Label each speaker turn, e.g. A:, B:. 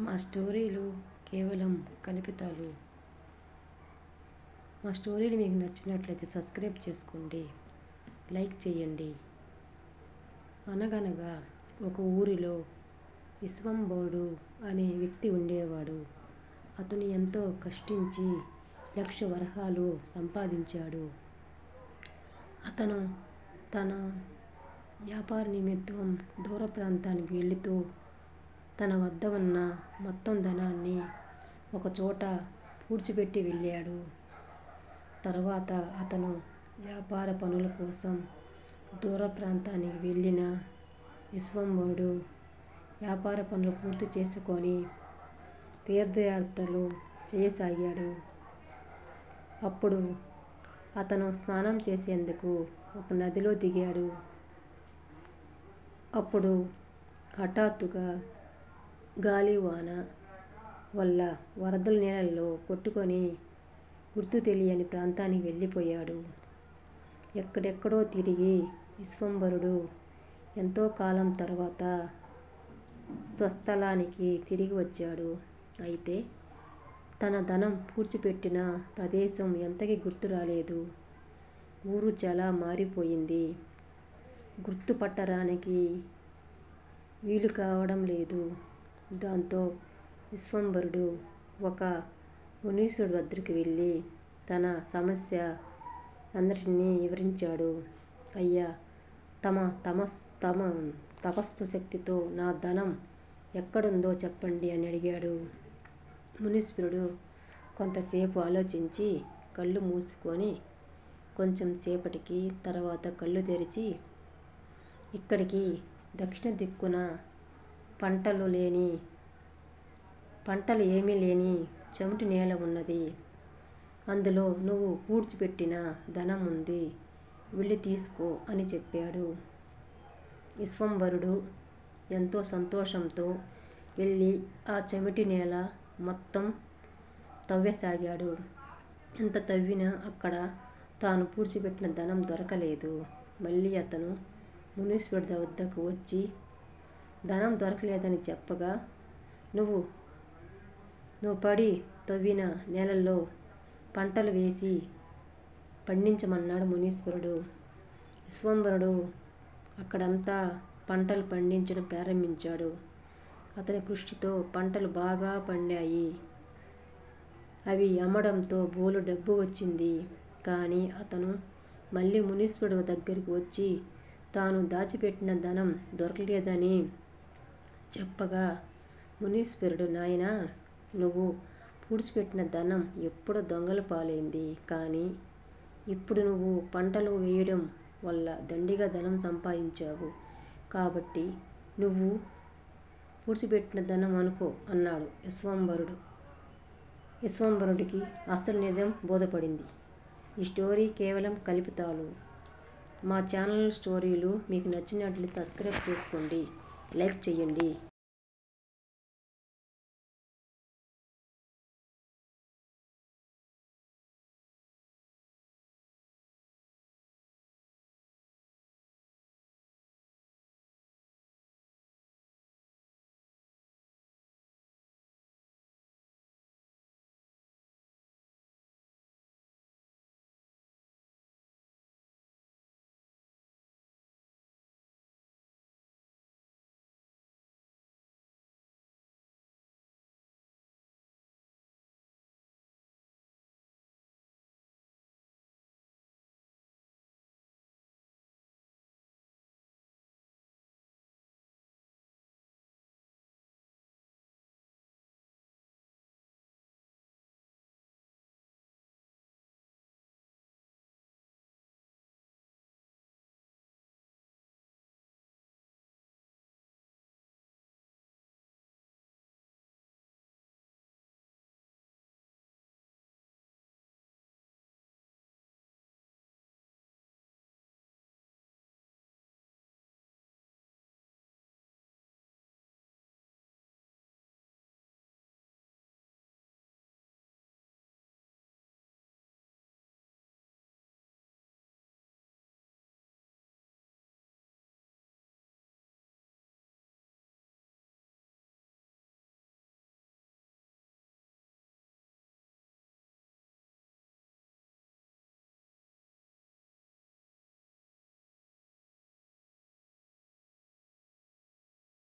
A: మా స్టోరీలు కేవలం కల్పితాలు. మా స్టోరీలు మీకు నచ్చినట్లయితే సబ్స్క్రైబ్ చేసుకోండి, లైక్ చేయండి. అనగనగా ఒక ఊరిలో విశ్వంభరుడు అనే వ్యక్తి ఉండేవాడు. అతను ఎంతో కష్టించి 1,00,000 వరహాలు సంపాదించాడు. అతను తన వ్యాపార నిమిత్తం దూర ప్రాంతానికి వెళుతూ తన వద్ద ఉన్న మొత్తం ధనాన్ని ఒకచోట పూడ్చిపెట్టి వెళ్ళాడు. తర్వాత అతను వ్యాపార పనుల కోసం దూర ప్రాంతానికి వెళ్ళిన విశ్వంభరుడు వ్యాపార పనులు పూర్తి చేసుకొని తీర్థయాత్రలు చేయసాగాడు. అప్పుడు అతను స్నానం చేసేందుకు ఒక నదిలో దిగాడు. అప్పుడు హఠాత్తుగా గాలి వాన వల్ల వరదలు నీళ్ళల్లో కొట్టుకొని గుర్తు తెలియని ప్రాంతానికి వెళ్ళిపోయాడు. ఎక్కడెక్కడో తిరిగి విశ్వంభరుడు ఎంతో కాలం తర్వాత స్వస్థలానికి తిరిగి వచ్చాడు. అయితే తన ధనం పూడ్చిపెట్టిన ప్రదేశం ఎంతకీ గుర్తు రాలేదు. ఊరు చాలా మారిపోయింది. గుర్తుపట్టడానికి వీలు కావడం లేదు. దాంతో విశ్వంభరుడు ఒక మునీశ్వరుడి వద్దకు వెళ్ళి తన సమస్య అందరినీ వివరించాడు. అయ్యా, తమ తపస్సు శక్తితో నా ధనం ఎక్కడుందో చెప్పండి అని అడిగాడు. మునీశ్వరుడు కొంతసేపు ఆలోచించి కళ్ళు మూసుకొని కొంచెం సేపటికి తర్వాత కళ్ళు తెరిచి, ఇక్కడికి దక్షిణ దిక్కున పంటలు ఏమీ లేని చెమటి నేల ఉన్నది. అందులో నువ్వు పూడ్చిపెట్టిన ధనం ఉంది, వెళ్ళి తీసుకో అని చెప్పాడు. విశ్వంభరుడు ఎంతో సంతోషంతో వెళ్ళి ఆ చెమటి నేల మొత్తం తవ్వసాగాడు. ఎంత తవ్వినా అక్కడ తాను పూడ్చిపెట్టిన ధనం దొరకలేదు. మళ్ళీ అతను మునీశ్వరుడి వద్దకు వచ్చి ధనం దొరకలేదని చెప్పగా, నువ్వు పడి తవ్విన నేలల్లో పంటలు వేసి పండించమన్నాడు మునీశ్వరుడు. విశ్వంభరుడు అక్కడంతా పంటలు పండించడం ప్రారంభించాడు. అతని కృషితో పంటలు బాగా పండాయి. అవి అమ్మడంతో బోలెడు డబ్బు వచ్చింది. కానీ అతను మళ్ళీ మునీశ్వరుడు దగ్గరికి వచ్చి తాను దాచిపెట్టిన ధనం దొరకలేదని చెప్పగా, మునీశ్వరుడు, నాయనా, నువ్వు పూడ్చిపెట్టిన ధనం ఎప్పుడో దొంగల పాలైంది. కానీ ఇప్పుడు నువ్వు పంటలు వేయడం వల్ల దండిగా ధనం సంపాదించావు. కాబట్టి నువ్వు పూడ్చిపెట్టిన ధనం అనుకో అన్నాడు విశ్వంభరుడు. విశ్వంభరుడికి అసలు నిజం బోధపడింది. ఈ స్టోరీ కేవలం కల్పితాలు. మా ఛానల్ స్టోరీలు మీకు నచ్చినట్లయితే సబ్స్క్రైబ్ చేసుకోండి, లైక్ చేయండి.